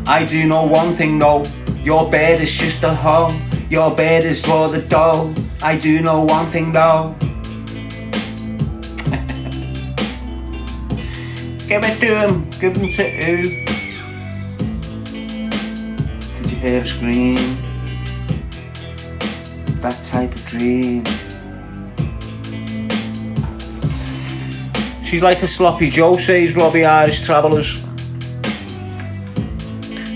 I do know one thing though, your bed is just a hoe. Your bed is for the dough. I do know one thing though. Give it to him, give him to who? Did you hear her scream? That type of dream. She's like a sloppy Joe, says Robbie Irish Travellers.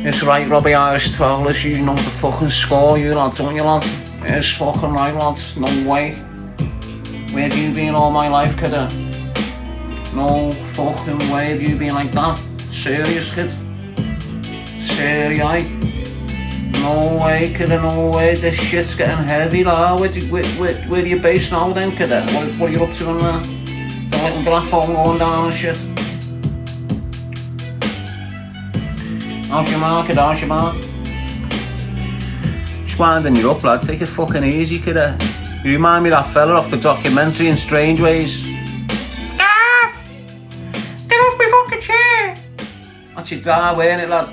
It's right, Robbie Irish Travellers, you know the fucking score, you lads, don't you, lad? It's fucking right, lads, no way. Where have you been all my life, kidder? No fucking way have you been like that. Serious, kid? Serious? No way, kidder, no way. This shit's getting heavy, lad. Where do you base now then, kidder? What are you up to in there? The little graphone going down and shit. How's your mark, kidder? How's your mark? Just winding you up, lad. Take it fucking easy, kidder. You remind me of that fella off the documentary in Strange Ways. Get off my fucking chair! That's your dad, weren't it, lad?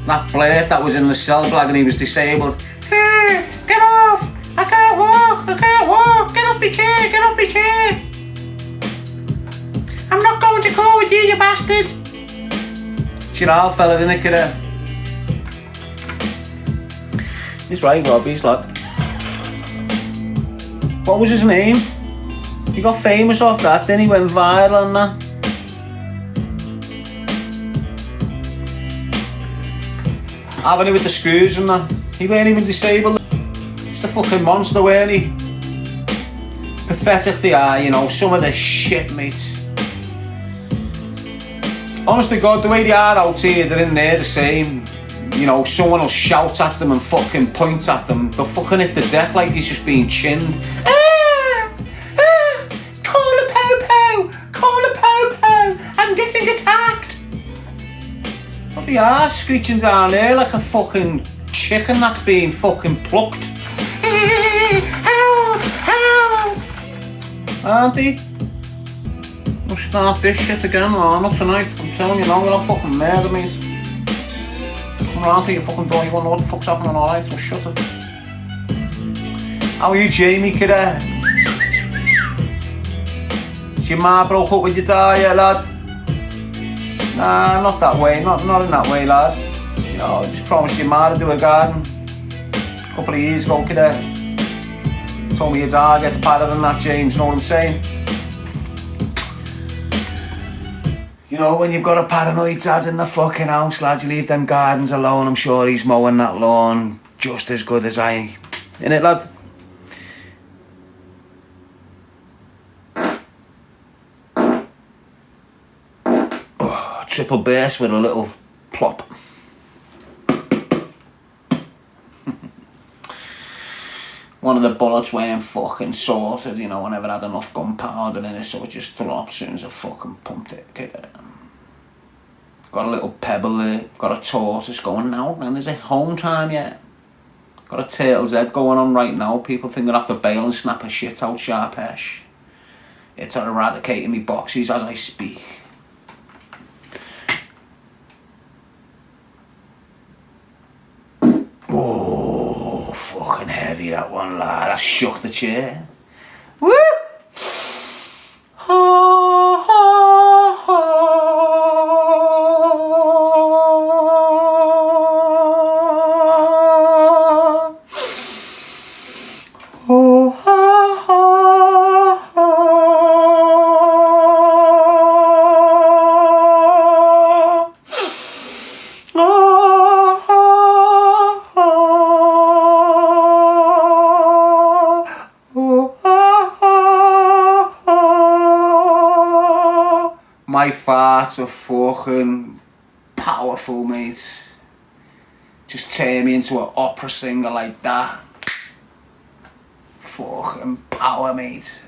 That Blake that was in the cell blag and he was disabled. Hey, get off! I can't walk! I can't walk! Get off my chair! Get off my chair! I'm not going to go with you, you bastard! It's your old fella, isn't it, kidder? He's right, Robbie's lad. What was his name? He got famous off that, then he went viral and that. Having it with the screws and that. He weren't even disabled. Just a fucking monster, weren't he? Pathetic they are, you know, some of the shit, mate. Honest to God, the way they are out here, they're in there the same. You know, someone will shout at them and fucking point at them. They'll fucking hit the deck like he's just being chinned. Call a po-po! Call a po-po! I'm getting attacked! What they are, screeching down there like a fucking chicken that's being fucking plucked. Help! Help! Aren't they? We'll start this shit again, man, not tonight. I'm telling you now, you're not fucking murder me. Come around to your fucking door, you won't know what the fuck's happening, alright? So shut it. How are you, Jamie, kidder? Is your ma broke up with your dad yet, lad? Nah, not that way, not in that way, lad. You know, just promised your ma to do a garden. A couple of years ago, kidder. Told me your dad gets better than that, James, know what I'm saying? You know, when you've got a paranoid dad in the fucking house, lad, you leave them gardens alone. I'm sure he's mowing that lawn just as good as I. Innit, lad? Oh, triple bass with a little plop. One of the bullets weren't fucking sorted, you know, I never had enough gunpowder in it, so it just dropped as soon as I fucking pumped it. Got a little pebble there, got a tortoise going now, man, is it home time yet? Got a turtle's head going on right now, people think I'll have to bail and snap a shit out sharp-esh. It's eradicating me boxes as I speak. Oh, fucking heavy that one, lad. I shook the chair. Woo! My farts are fucking powerful, mate. Just turn me into an opera singer like that. Fucking power, mate.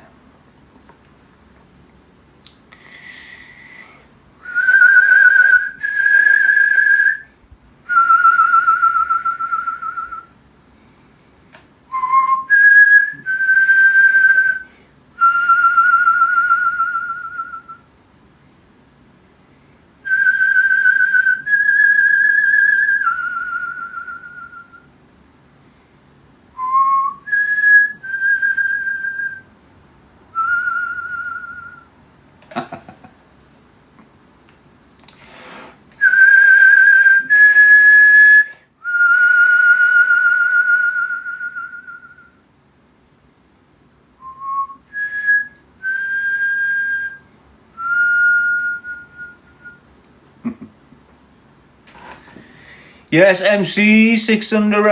Yes, MC 600.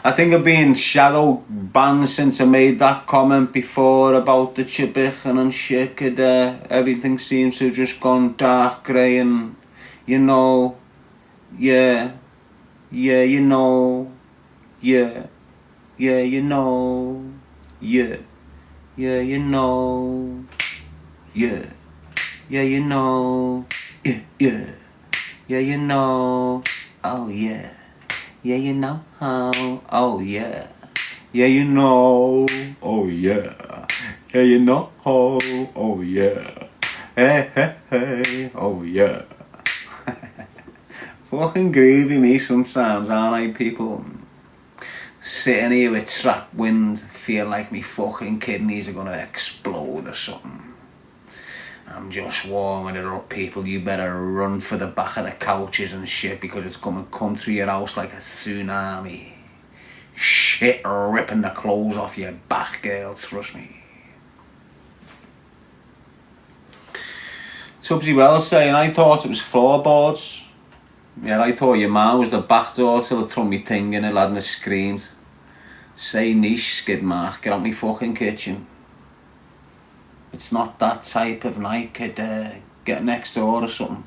I think I've been shadow banned since I made that comment before about the chipping and shit. Everything seems to have just gone dark grey and, you know, yeah, you know, yeah, you know, yeah, you know, yeah, you know, yeah, you know, oh yeah. Yeah, you know how, oh yeah. Yeah, you know, oh yeah. Yeah, you know how, oh yeah. Hey, hey, hey, oh yeah. Fucking gravy me sometimes, aren't I, people? Sitting here with trap wind, feel like me fucking kidneys are gonna explode or something. I'm just warming it up, people. You better run for the back of the couches and shit because it's gonna come through your house like a tsunami. Shit ripping the clothes off your back, girl, trust me. Tubbsy Wells saying, I thought it was floorboards. Yeah, I thought your man was the back door till I threw me thing in it, lad, and it screamed. Say niche, skid mark, get out me fucking kitchen. It's not that type of night, kid. Get next door or something.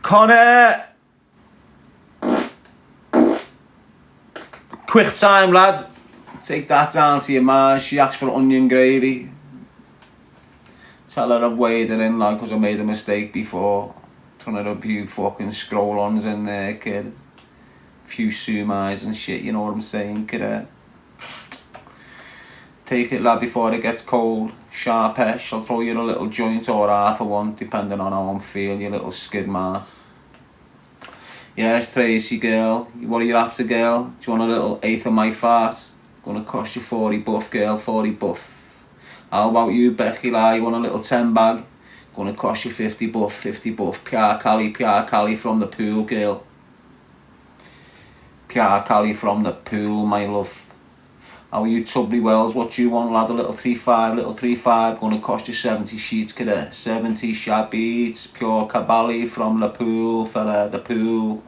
Connor! Quick time, lad. Take that down to your ma. She asked for onion gravy. Tell her I've weighed it in, like, because I made a mistake before. Turn her a few fucking scroll-ons in there, kid. A few sumais and shit, you know what I'm saying, kid? Take it, lad, before it gets cold. Sharp-ish. I'll throw you a little joint or half of one, depending on how I'm feeling, you little skid mark. Yes, Tracy, girl. What are you after, girl? Do you want a little eighth of my fart? Gonna cost you 40 buff, girl, 40 buff. How about you, Becky Lie? You want a little 10 bag? Gonna cost you 50 buff, 50 buff. Pure Cali from the pool, girl. Pure Cali from the pool, my love. How are you, Tubbly Wells? What do you want, lad? A little 3-5, little 3-5. Gonna cost you 70 sheets, kidda. 70 shabby. Pure Cabali from the pool, fella, the pool.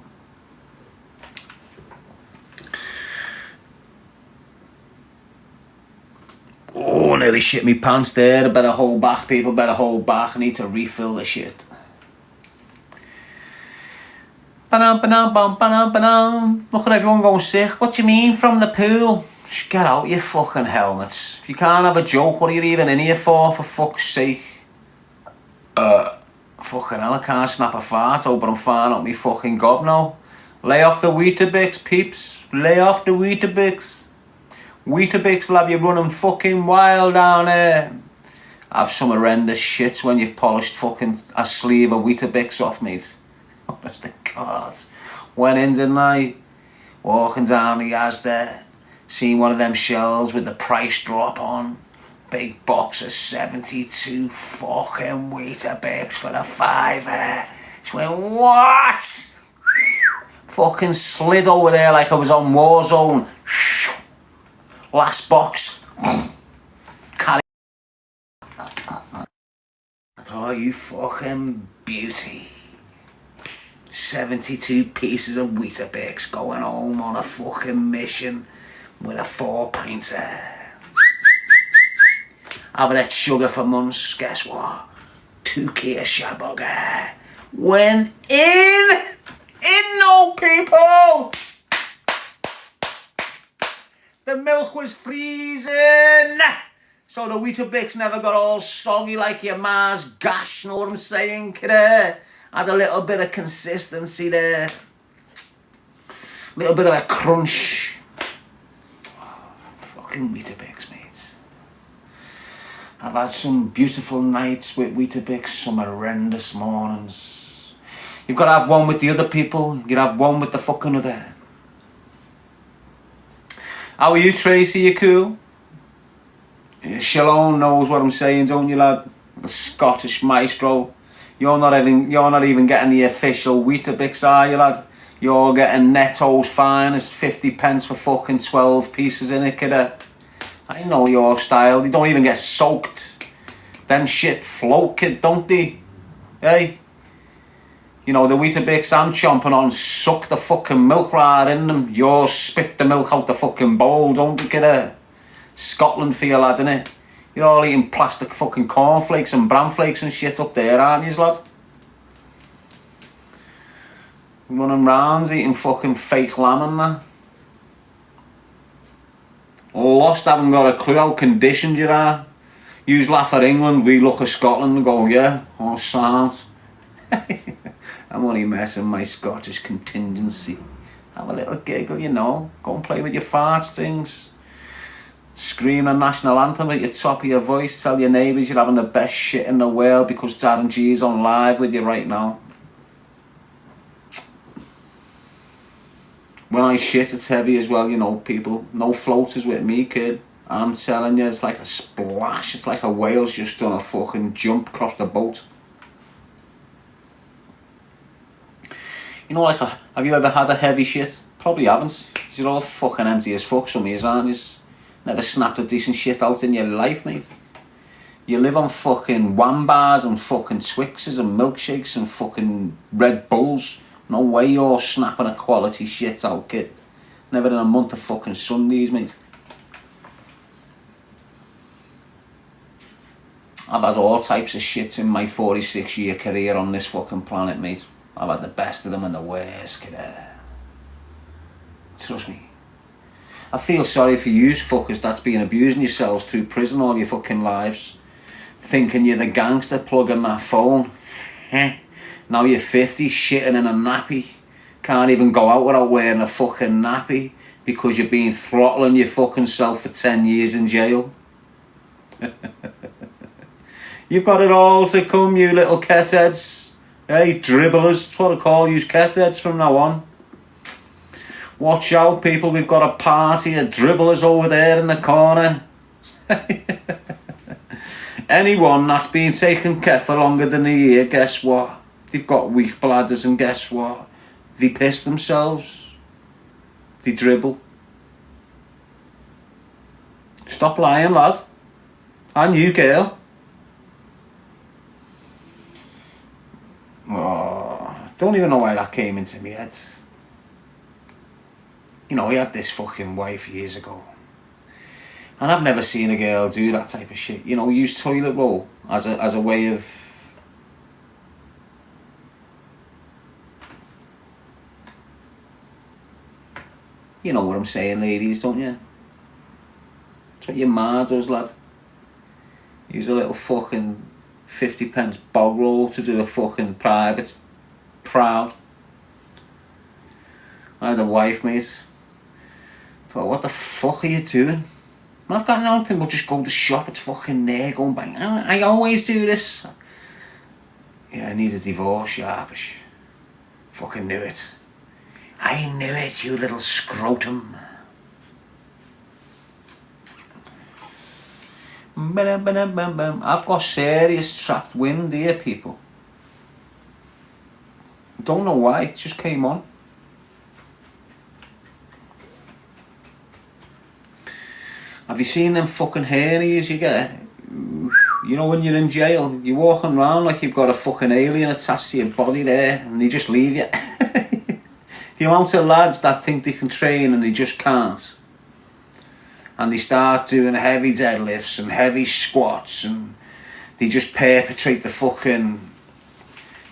Oh, nearly shit me pants there. I better hold back, people. Better hold back. I need to refill the shit. Ba-dum. Look at everyone going sick. What do you mean from the pool? Just get out, you fucking helmets. If you can't have a joke, what are you even in here for fuck's sake? Fucking hell, I can't snap a fart over I'm farting up me fucking gob now. Lay off the Weetabix, peeps. Lay off the Weetabix. Weetabix will have you running fucking wild down there. Have some horrendous shits when you've polished fucking a sleeve of Weetabix off, mate. Honest to God. Went in, didn't I? Walking down the Asda. Seen one of them shelves with the price drop on. Big box of 72 fucking Weetabix for a fiver. Just went, what? Fucking slid over there like I was on Warzone. Last box. Carry. Oh, you fucking beauty. 72 pieces of Weetabix going home on a fucking mission with a 4-pinter. Having that sugar for months, guess what? 2 key of shabugger. Went in no people! milk was freezing. So the Weetabix never got all soggy like your ma's gash, know what I'm saying, kid? Had a little bit of consistency there. Little bit of a crunch. Fucking Weetabix, mate. I've had some beautiful nights with Weetabix, some horrendous mornings. You've got to have one with the other people. You'd have one with the fucking other. How are you, Tracy? You cool? Shalom knows what I'm saying, don't you, lad? The Scottish maestro. You're not even getting the official Weetabix, are you, lad? You're getting Netto's finest 50 pence for fucking 12 pieces in it, kidder. I know your style. They don't even get soaked. Them shit float, kid, don't they? Hey? You know, the Weetabix I'm chomping on suck the fucking milk right in them. Yours spit the milk out the fucking bowl, don't they, kidder? Scotland for you, lad, innit? You're all eating plastic fucking cornflakes and bran flakes and shit up there, aren't you, lad? Running round eating fucking fake lamb and that. Lost, haven't got a clue how conditioned you are. Yous laugh at England, we look at Scotland and go, yeah, oh, sound. I'm only messing my Scottish contingency. Have a little giggle, you know. Go and play with your fart strings. Scream a national anthem at your top of your voice. Tell your neighbours you're having the best shit in the world because Darren G is on live with you right now. When I shit, it's heavy as well, you know, people. No floaters with me, kid. I'm telling you, it's like a splash. It's like a whale's just done a fucking jump across the boat. You know, have you ever had a heavy shit? Probably haven't. You're all fucking empty as fuck, some of yous, aren't you? Never snapped a decent shit out in your life, mate. You live on fucking Wham bars and fucking Twixes and milkshakes and fucking Red Bulls. No way you're snapping a quality shit out, kid. Never in a month of fucking Sundays, mate. I've had all types of shits in my 46-year career on this fucking planet, mate. I've had the best of them and the worst, kid. Trust me. I feel sorry for you fuckers that's been abusing yourselves through prison all your fucking lives. Thinking you're the gangster plugging that phone. Now you're 50, shitting in a nappy. Can't even go out without wearing a fucking nappy because you've been throttling your fucking self for 10 years in jail. You've got it all to come, you little ketheads. Hey, dribblers, that's what I call you, ketheads from now on. Watch out, people, we've got a party of dribblers over there in the corner. Anyone that's been taken care for longer than a year, guess what? They've got weak bladders and guess what? They piss themselves. They dribble. Stop lying, lad. And you, girl. Oh, don't even know why that came into my head. You know, he had this fucking wife years ago. And I've never seen a girl do that type of shit. You know, use toilet roll as a way of... You know what I'm saying, ladies, don't you? That's what your ma does, lad. Use a little fucking 50 pence bog roll to do a fucking private. Proud. I had a wife, mate. Thought, what the fuck are you doing? And I've got nothing but just go to the shop, it's fucking there, go and bang. I always do this. Yeah, I need a divorce, sharpish. Fucking knew it. I knew it, you little scrotum. I've got serious trapped wind here, people. Don't know why, it just came on. Have you seen them fucking hernias you get? You know when you're in jail, you're walking around like you've got a fucking alien attached to your body there and they just leave you. The amount of lads that think they can train and they just can't. And they start doing heavy deadlifts and heavy squats and they just perpetrate the fucking...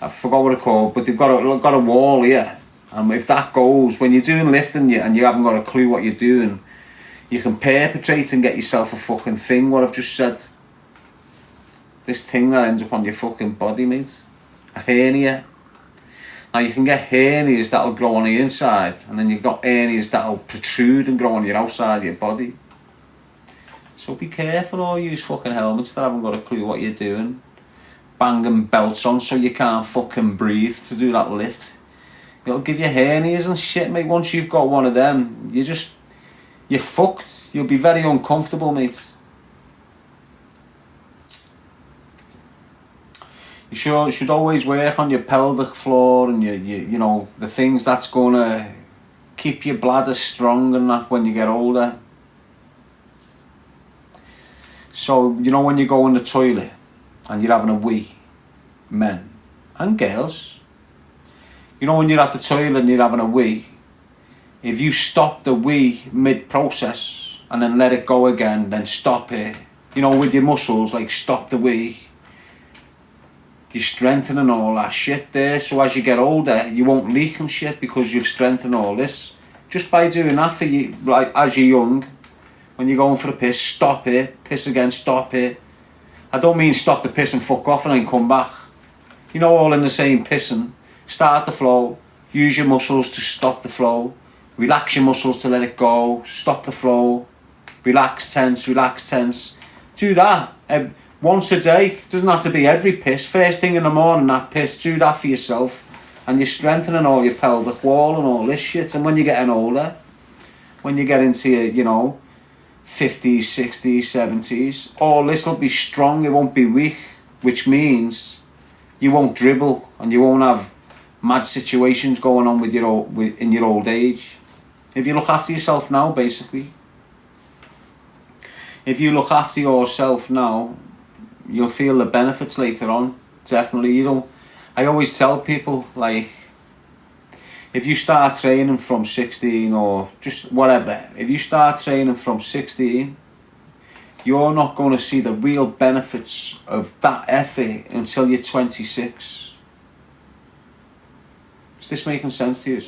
I forgot what it's called, but they've got a wall here. And if that goes, when you're doing lifting and you haven't got a clue what you're doing, You can perpetrate and get yourself a fucking thing, what I've just said. This thing that ends up on your fucking body, mate. A hernia. Now you can get hernias that'll grow on the inside, and then you've got hernias that'll protrude and grow on your outside of your body. So be careful, all use fucking helmets that haven't got a clue what you're doing. Banging belts on so you can't fucking breathe to do that lift. It'll give you hernias and shit, mate. Once you've got one of them, you're fucked. You'll be very uncomfortable, mate. You should always work on your pelvic floor and you know, the things that's gonna keep your bladder strong and that when you get older. So, you know, when you go in the toilet and you're having a wee, men and girls, you know, when you're at the toilet and you're having a wee, if you stop the wee mid-process and then let it go again, then stop it, you know, with your muscles, like stop the wee, you're strengthening all that shit there. So as you get older, you won't leak and shit because you've strengthened all this. Just by doing that for you, like as you're young, when you're going for a piss, stop it, piss again, stop it. I don't mean stop the piss and fuck off and then come back. You know, all in the same pissing. Start the flow, use your muscles to stop the flow, relax your muscles to let it go, stop the flow, relax, tense, do that once a day. It doesn't have to be every piss. First thing in the morning, that piss, do that for yourself, and you're strengthening all your pelvic wall and all this shit. And when you're getting older, when you get into your, you know, 50s, 60s, 70s, all this will be strong, it won't be weak, which means you won't dribble and you won't have mad situations going on with in your old age. If you look after yourself now, basically. If you look after yourself now, you'll feel the benefits later on. Definitely. I always tell people, like, if you start training from 16 or just whatever, if you start training from 16, you're not going to see the real benefits of that effort until you're 26. Is this making sense to you?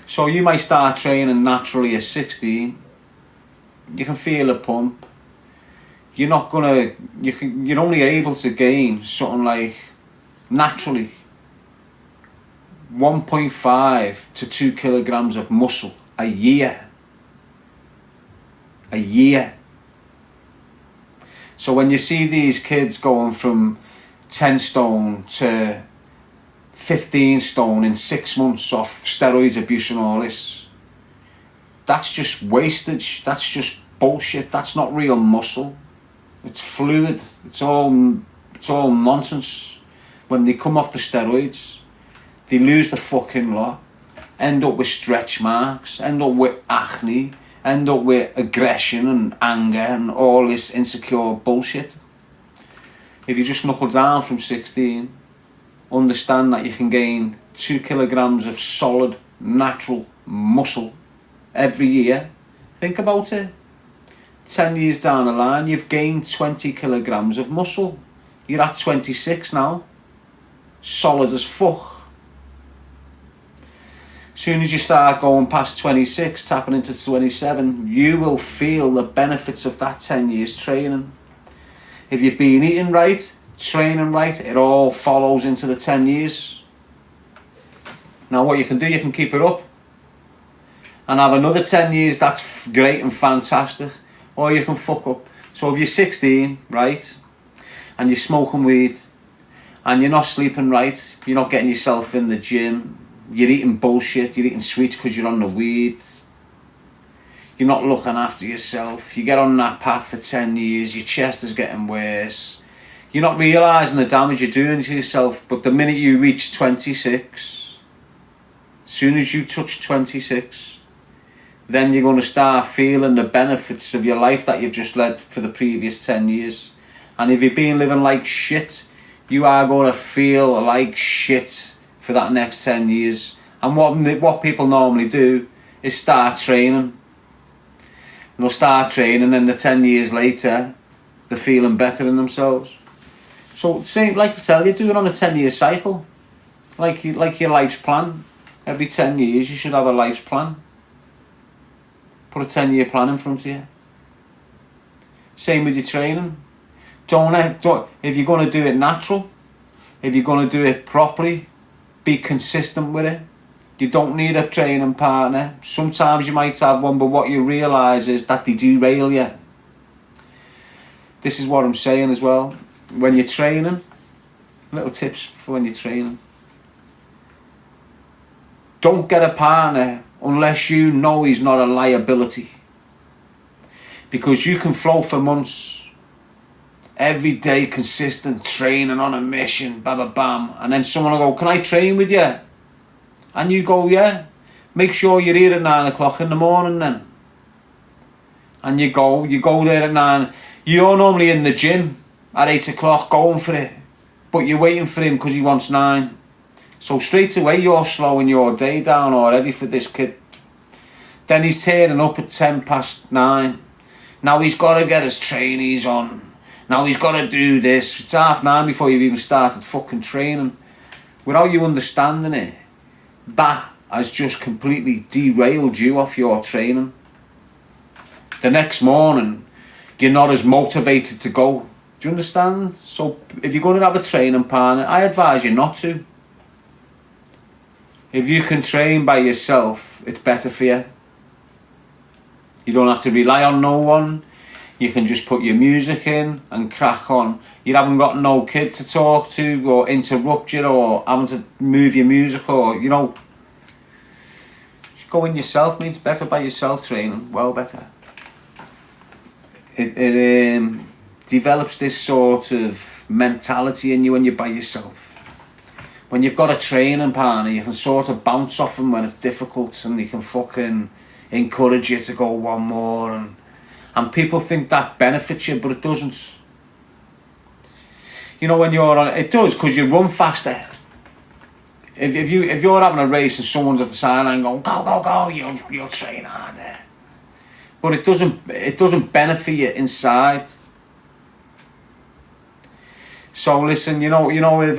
So you might start training naturally at 16. You can feel a pump. You're only able to gain something like, naturally, 1.5 to 2 kilograms of muscle a year. A year. So when you see these kids going from 10 stone to 15 stone in 6 months off steroids abuse and all this, that's just wastage. That's just bullshit. That's not real muscle. It's fluid. It's all nonsense. When they come off the steroids, they lose the fucking lot, end up with stretch marks, end up with acne, end up with aggression and anger and all this insecure bullshit. If you just knuckle down from 16, understand that you can gain 2 kilograms of solid, natural muscle every year. Think about it. 10 years down the line, you've gained 20 kilograms of muscle. You're at 26 now. Solid as fuck. Soon as you start going past 26, tapping into 27, you will feel the benefits of that 10 years training. If you've been eating right, training right, it all follows into the 10 years. Now what you can do, you can keep it up and have another 10 years, that's great and fantastic. Or you can fuck up. So if you're 16, right, and you're smoking weed, and you're not sleeping right, you're not getting yourself in the gym, you're eating bullshit, you're eating sweets because you're on the weed, you're not looking after yourself, you get on that path for 10 years, your chest is getting worse, you're not realising the damage you're doing to yourself. But the minute you reach 26, as soon as you touch 26, then you're going to start feeling the benefits of your life that you've just led for the previous 10 years. And if you've been living like shit, you are going to feel like shit for that next 10 years. And what people normally do is start training. They'll start training and the 10 years later, they're feeling better in themselves. So same, like I tell you, do it on a 10-year cycle. Like your life's plan. Every 10 years you should have a life's plan. Put a 10-year plan in front of you. Same with your training. Don't if you're going to do it natural, if you're going to do it properly, be consistent with it. You don't need a training partner. Sometimes you might have one, but what you realise is that they derail you. This is what I'm saying as well. When you're training, little tips for when you're training. Don't get a partner unless you know he's not a liability. Because you can flow for months, every day consistent training on a mission, bam, bam, bam, and then someone will go, can I train with you? And you go, yeah. Make sure you're here at 9 o'clock in the morning then. And you go there at 9. You're normally in the gym at 8 o'clock going for it, but you're waiting for him because he wants 9. So straight away you're slowing your day down already for this kid. Then he's turning up at 10 past 9. Now he's got to get his trainees on. Now he's got to do this. It's 9:30 before you've even started fucking training. Without you understanding it, that has just completely derailed you off your training. The next morning, you're not as motivated to go. Do you understand? So if you're going to have a training partner, I advise you not to. If you can train by yourself, it's better for you. You don't have to rely on no one. You can just put your music in and crack on. You haven't got no kid to talk to or interrupt you or having to move your music or, you know. Just go in yourself, mate. It's better by yourself training. Well better. It develops this sort of mentality in you when you're by yourself. When you've got a training partner, you can sort of bounce off them when it's difficult and you can fucking encourage you to go one more and people think that benefits you, but it doesn't. You know, when you're on it does, because you run faster. If you're having a race and someone's at the sideline going go go go, you'll train harder. But it doesn't benefit you inside. So listen, you know if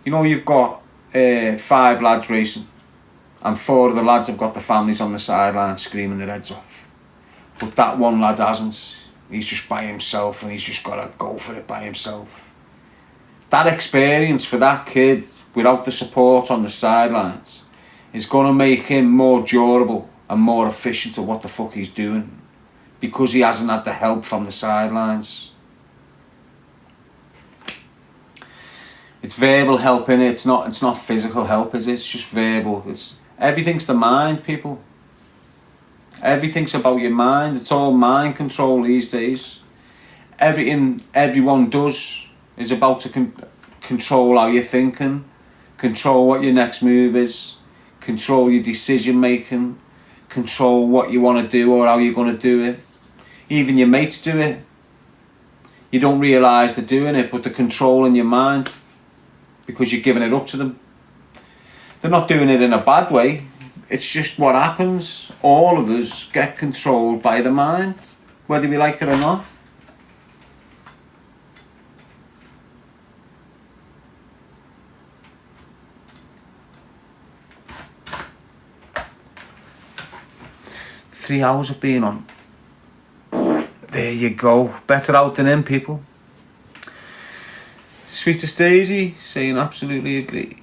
you've got 5 lads racing, and 4 of the lads have got the families on the sideline screaming their heads off. But that one lad hasn't. He's just by himself and he's just got to go for it by himself. That experience for that kid, without the support on the sidelines, is going to make him more durable and more efficient at what the fuck he's doing. Because he hasn't had the help from the sidelines. It's verbal help, innit? It's not physical help, is it? It's just verbal. Everything's the mind, people. Everything's about your mind. It's all mind control these days. Everything everyone does is about to control how you're thinking, control what your next move is, control your decision making, control what you want to do or how you're going to do it. Even your mates do it. You don't realise they're doing it, but they're controlling your mind because you're giving it up to them. They're not doing it in a bad way. It's just what happens. All of us get controlled by the mind, whether we like it or not. Three hours of being on. There you go. Better out than in, people. Sweetest Daisy saying absolutely agree.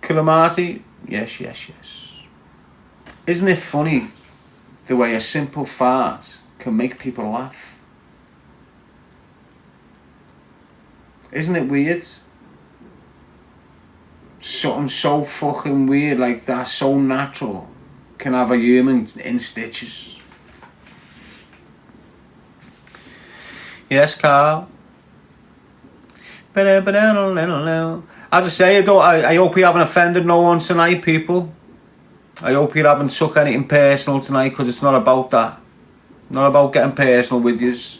Kilomarty, yes. Isn't it funny the way a simple fart can make people laugh? Isn't it weird? Something so fucking weird like that, so natural, can have a human in stitches. Yes, Carl. As I say, I hope you haven't offended no one tonight, people. I hope you haven't took anything personal tonight, because it's not about that. Not about getting personal with yous.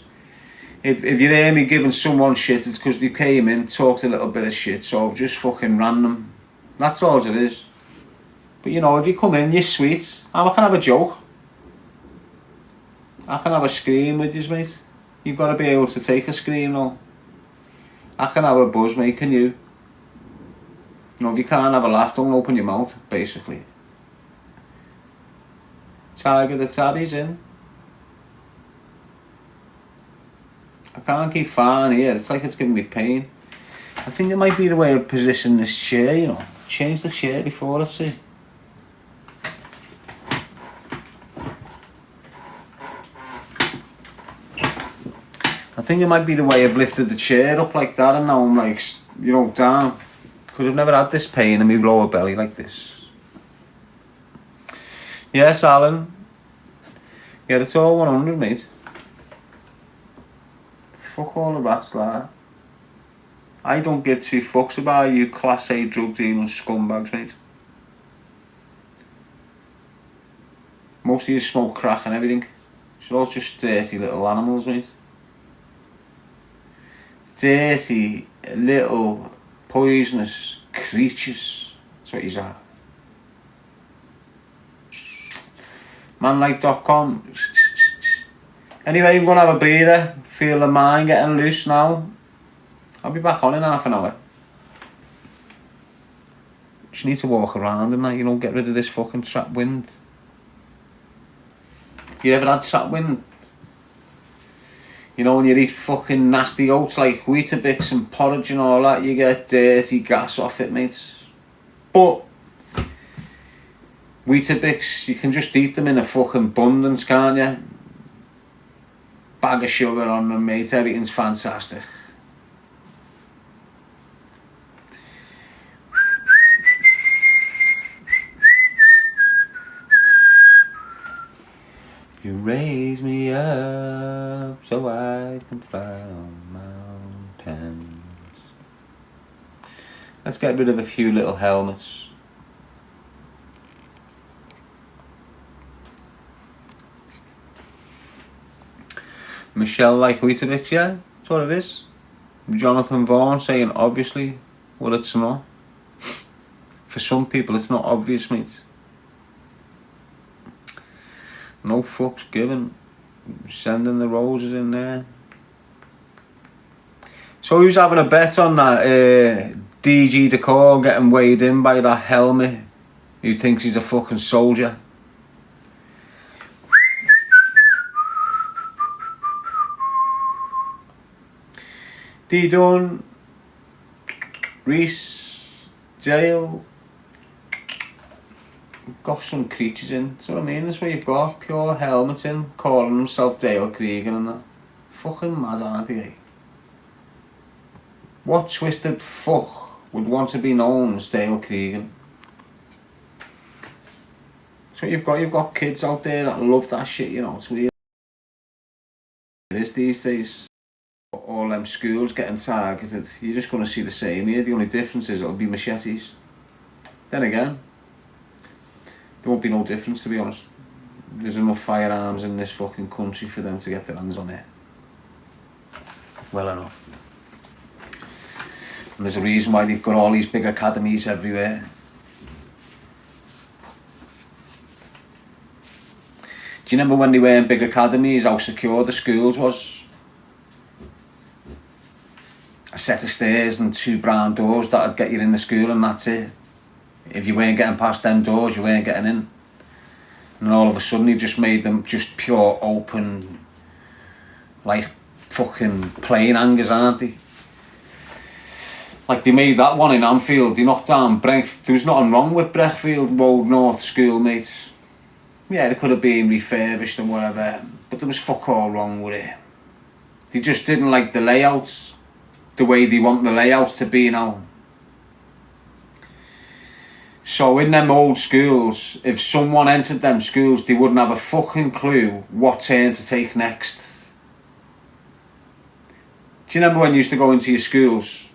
If you hear me giving someone shit, it's because they came in, talked a little bit of shit, so I've just fucking ran them. That's all it is. But you know, if you come in, you're sweet. I can have a joke. I can have a scream with yous, mate. You've got to be able to take a scream, though. I can have a buzz, mate, can you? You know, if you can't have a laugh, don't open your mouth, basically. Tiger the tabby's in. I can't keep farting here, it's like it's giving me pain. I think it might be the way of positioning this chair, you know. Change the chair before, let's see. I think it might be the way I've lifted the chair up like that, and now I'm like, you know, down. Because I've never had this pain in my lower belly like this. Yes, Alan. Yeah, it's all 100, mate. Fuck all the rats like. I don't give two fucks about you class A drug dealing scumbags, mate. Most of you smoke crack and everything. You're all just dirty little animals, mate. Dirty little poisonous creatures. That's what you are. Manlike.com. Anyway, I'm going to have a breather. Feel the mind getting loose now. I'll be back on in half an hour. Just need to walk around and that, you know, get rid of this fucking trap wind. You ever had trap wind? You know, when you eat fucking nasty oats like Weetabix and porridge and all that, you get dirty gas off it, mate. But Weetabix, you can just eat them in a fucking abundance, can't you? Bag of sugar on them, mate, everything's fantastic. You raise me up so I can fly on mountains. Let's get rid of a few little helmets. Michelle like Weetabix, yeah, that's what it is. Jonathan Vaughan saying obviously, well it's not. For some people it's not obvious, mate. No fucks given. Sending the roses in there. So who's having a bet on that DG Decor getting weighed in by that helmet who thinks he's a fucking soldier? D-Dun, Reese, Dale. Got some creatures in, that's what I mean, that's what you've got, pure helmets in, calling himself Dale Krieger and that. Fucking mad, aren't they? What twisted fuck would want to be known as Dale Krieger? So you've got kids out there that love that shit, you know, it's weird. It is these days. All them schools getting targeted, you're just going to see the same here, the only difference is it'll be machetes. Then again, there won't be no difference, to be honest. There's enough firearms in this fucking country for them to get their hands on it. Well enough. And there's a reason why they've got all these big academies everywhere. Do you remember when they were in big academies, how secure the schools was? A set of stairs and 2 brown doors that'd get you in the school and that's it. If you weren't getting past them doors, you weren't getting in. And all of a sudden, he just made them just pure open, like fucking plane hangers, aren't they? Like they made that one in Anfield, they knocked down Brent. There was nothing wrong with Breckfield Road North School, mate. Yeah, it could have been refurbished and whatever, but there was fuck all wrong with it. They just didn't like the layouts, the way they want the layouts to be now. So in them old schools, if someone entered them schools, they wouldn't have a fucking clue what turn to take next. Do you remember when you used to go into your schools?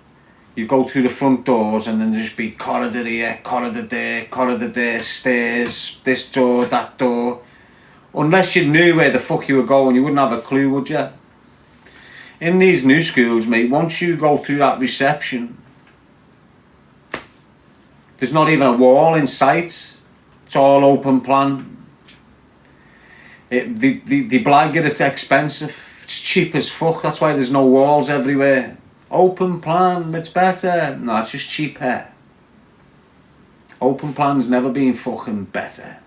You'd go through the front doors and then there'd just be corridor here, corridor there, stairs, this door, that door. Unless you knew where the fuck you were going, you wouldn't have a clue, would you? In these new schools, mate, once you go through that reception, there's not even a wall in sight. It's all open plan. The blanket, it's expensive. It's cheap as fuck. That's why there's no walls everywhere. Open plan, it's better. No, it's just cheaper. Open plan's never been fucking better.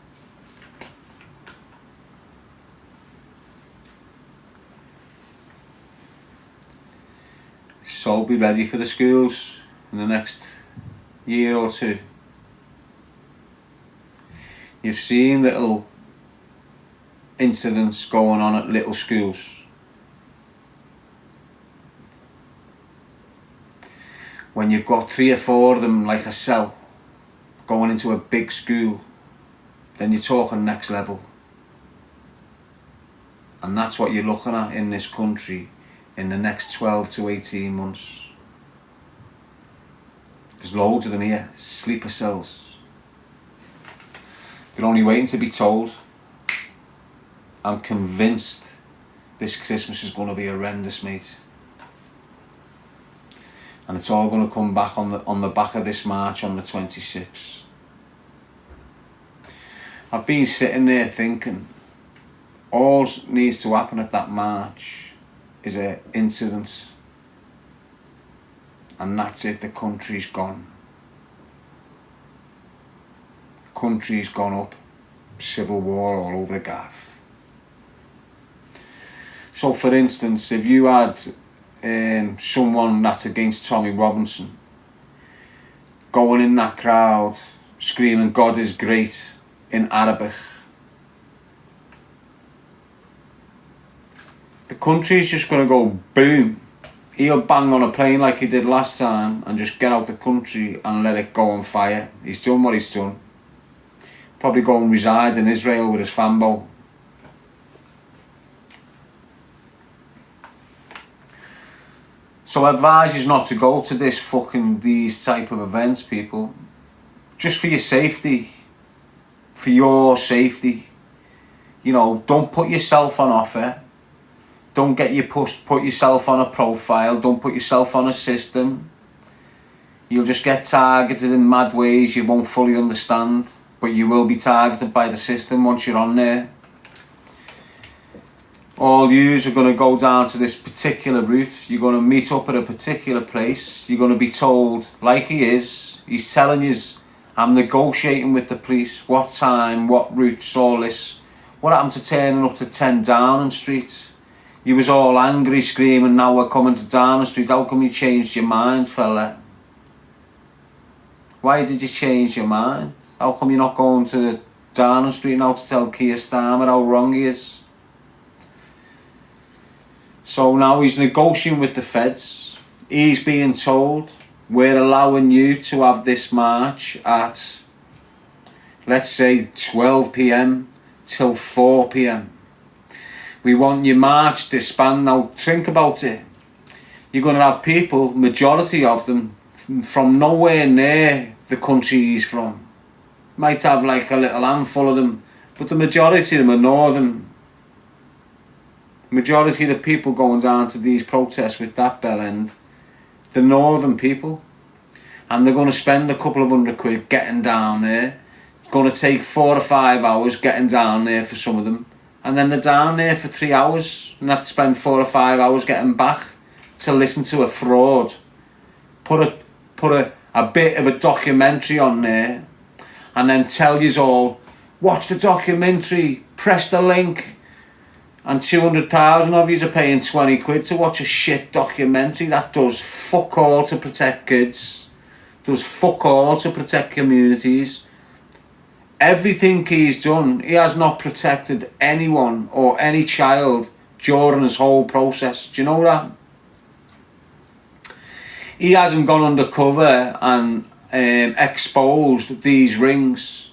So be ready for the schools in the next year or two. You've seen little incidents going on at little schools. When you've got 3 or 4 of them like a cell going into a big school, then you're talking next level. And that's what you're looking at in this country in the next 12 to 18 months. There's loads of them here, sleeper cells. They're only waiting to be told. I'm convinced this Christmas is going to be horrendous, mate. And it's all going to come back on the back of this march on the 26th. I've been sitting there thinking, all needs to happen at that march is an incident, and that's it. The country's gone. Country's gone up. Civil war all over the gaff. So for instance, if you had someone that's against Tommy Robinson going in that crowd screaming God is great in Arabic, the country's just going to go boom. He'll bang on a plane like he did last time and just get out the country and let it go on fire. He's done what he's done. Probably go and reside in Israel with his fambo. So I advise you not to go to these type of events, people. Just for your safety. For your safety. You know, don't put yourself on offer. Don't put yourself on a profile. Don't put yourself on a system. You'll just get targeted in mad ways you won't fully understand. But you will be targeted by the system once you're on there. All yous are going to go down to this particular route. You're going to meet up at a particular place. You're going to be told, like he's telling you, I'm negotiating with the police. What time, what routes, all this. What happened to turning up to 10 Downing Street? You was all angry, screaming, now we're coming to Downing Street. How come you changed your mind, fella? Why did you change your mind? How come you're not going to Downing Street now to tell Keir Starmer how wrong he is? So now he's negotiating with the feds. He's being told, we're allowing you to have this march at, let's say, 12 PM till 4 PM. We want your march disbanded. Now think about it. You're going to have people, majority of them, from nowhere near the country he's from. Might have like a little handful of them, but the majority of them are northern. Majority of the people going down to these protests with that bell end, the northern people, and they're going to spend a couple of £100 getting down there. It's going to take 4 or 5 hours getting down there for some of them, and then they're down there for 3 hours and have to spend 4 or 5 hours getting back to listen to a fraud. Put a bit of a documentary on there, and then tell yous all, watch the documentary, press the link. And 200,000 of yous are paying £20 to watch a shit documentary that does fuck all to protect kids, does fuck all to protect communities. Everything he's done, he has not protected anyone or any child during his whole process. Do you know that? He hasn't gone undercover and exposed these rings.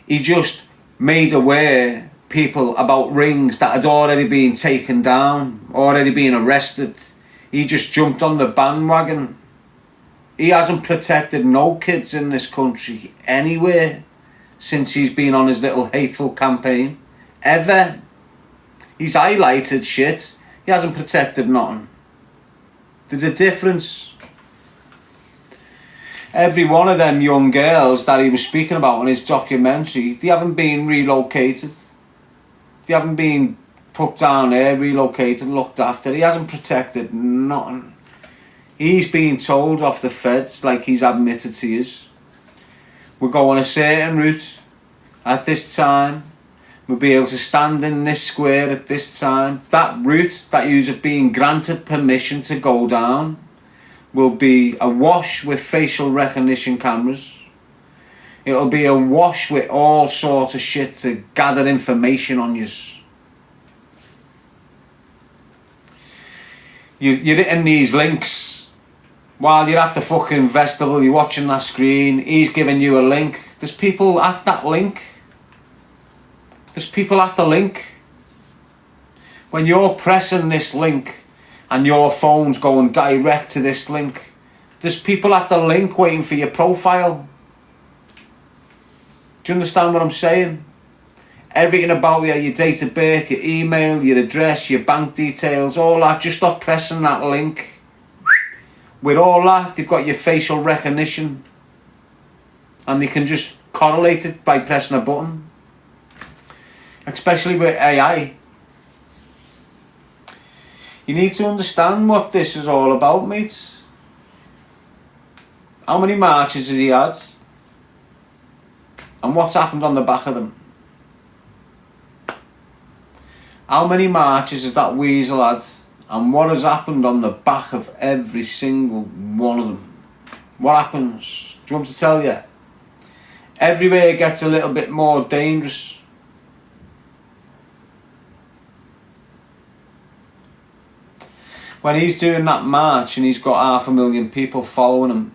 He just made aware people about rings that had already been taken down, already been arrested. He just jumped on the bandwagon. He hasn't protected no kids in this country anywhere since he's been on his little hateful campaign. Ever. He's highlighted shit. He hasn't protected nothing. There's a difference. Every one of them young girls that he was speaking about in his documentary, they haven't been relocated. They haven't been put down there, relocated, looked after. He hasn't protected nothing. He's being told off the feds, like he's admitted to us. we're going a certain route at this time, we'll be able to stand in this square at this time. That route that you have been granted permission to go down will be awash with facial recognition cameras. It'll be awash with all sorts of shit to gather information on yous. You're hitting these links while you're at the fucking festival, you're watching that screen, he's giving you a link. There's people at that link. There's people at the link. When you're pressing this link and your phone's going direct to this link, there's people at the link waiting for your profile. Do you understand what I'm saying? Everything about you, your date of birth, your email, your address, your bank details, all that, just off pressing that link. With all that, they've got your facial recognition. And they can just correlate it by pressing a button. Especially with AI. You need to understand what this is all about, mate. How many marches has he had? And what's happened on the back of them? How many marches has that weasel had? And what has happened on the back of every single one of them? What happens? Do you want me to tell you? Everywhere it gets a little bit more dangerous. When he's doing that march and he's got 500,000 people following him,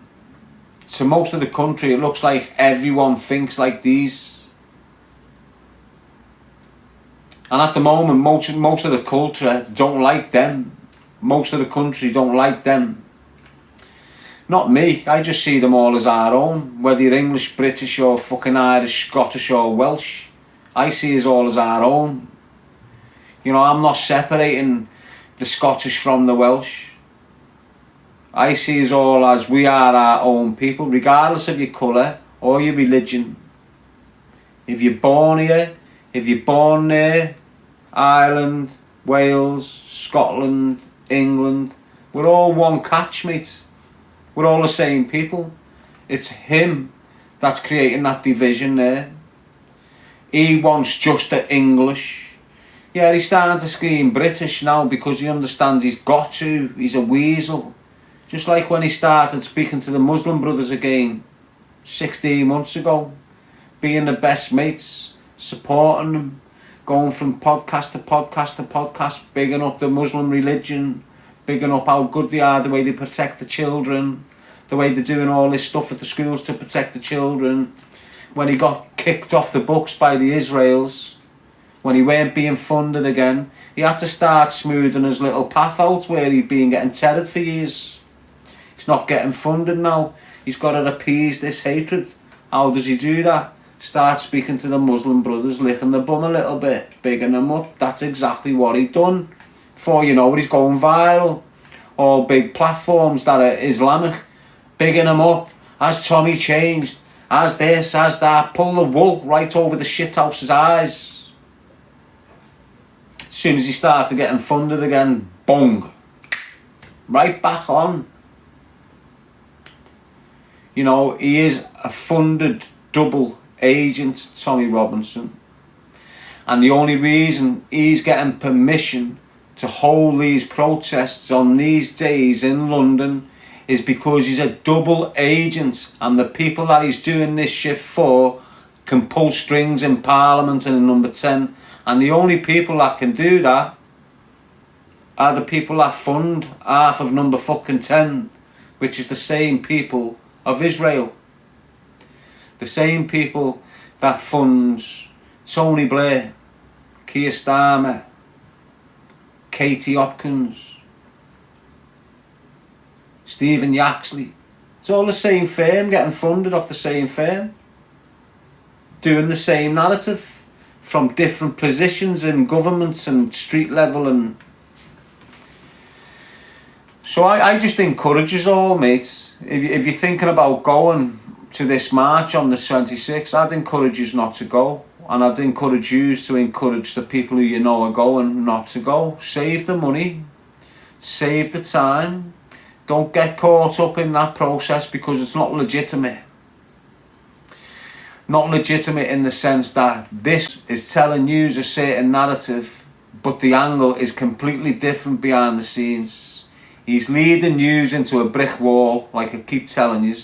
to most of the country it looks like everyone thinks like these. And at the moment most of the culture don't like them. Most of the country don't like them. Not me, I just see them all as our own. Whether you're English, British or fucking Irish, Scottish or Welsh, I see us all as our own. You know, I'm not separating the Scottish from the Welsh. I see us all as we are our own people, regardless of your colour or your religion. If you're born here, if you're born there, Ireland, Wales, Scotland, England, we're all one catch, mate. We're all the same people. It's him that's creating that division there. He wants just the English. Yeah, he's starting to scream British now because he understands he's got to. He's a weasel. Just like when he started speaking to the Muslim brothers again 16 months ago. Being the best mates, supporting them, going from podcast to podcast to podcast, bigging up the Muslim religion, bigging up how good they are, the way they protect the children, the way they're doing all this stuff at the schools to protect the children. When he got kicked off the books by the Israels, when he weren't being funded again, he had to start smoothing his little path out where he'd been getting tethered for years. He's not getting funded now. He's got to appease this hatred. How does he do that? Start speaking to the Muslim brothers, licking the bum a little bit, bigging them up. That's exactly what he done. Before you know it, he's going viral. All big platforms that are Islamic, bigging them up. Has Tommy changed? Has this, has that? Pull the wool right over the shithouse's eyes. As soon as he started getting funded again, bung. Right back on. You know, he is a funded double agent, Tommy Robinson. And the only reason he's getting permission to hold these protests on these days in London is because he's a double agent, and the people that he's doing this shit for can pull strings in Parliament and in Number 10, and the only people that can do that are the people that fund half of Number fucking 10, which is the same people of Israel. The same people that funds Tony Blair, Keir Starmer, Katie Hopkins, Stephen Yaxley. It's all the same firm getting funded off the same firm, doing the same narrative from different positions in governments and street level. And so I just encourage us all, mate, if you're thinking about going to this march on the 26th, I'd encourage you not to go. And I'd encourage you to encourage the people who you know are going not to go. Save the money, save the time. Don't get caught up in that process because it's not legitimate. Not legitimate in the sense that this is telling you a certain narrative, but the angle is completely different behind the scenes. He's leading you into a brick wall, like I keep telling you,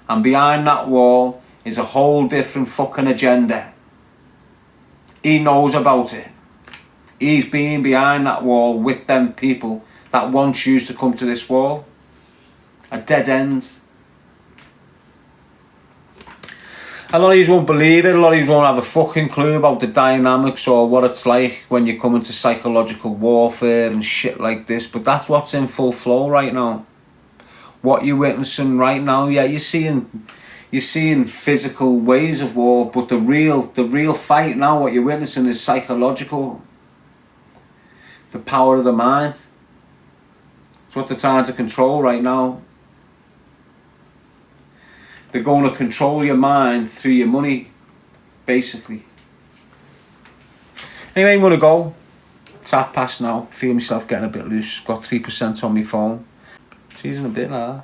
and behind that wall is a whole different fucking agenda. He knows about it. He's been behind that wall with them people that want you to come to this wall. A dead end. A lot of you won't believe it. A lot of you won't have a fucking clue about the dynamics or what it's like when you come into psychological warfare and shit like this. But that's what's in full flow right now. What you're witnessing right now, yeah, you're seeing physical ways of war, but the real fight now, what you're witnessing is psychological. The power of the mind. It's what they're trying to control right now. They're going to control your mind through your money, basically. Anyway, I'm going to go. It's 1:30 now. Feel myself getting a bit loose. Got 3% on my phone. See you in a bit now.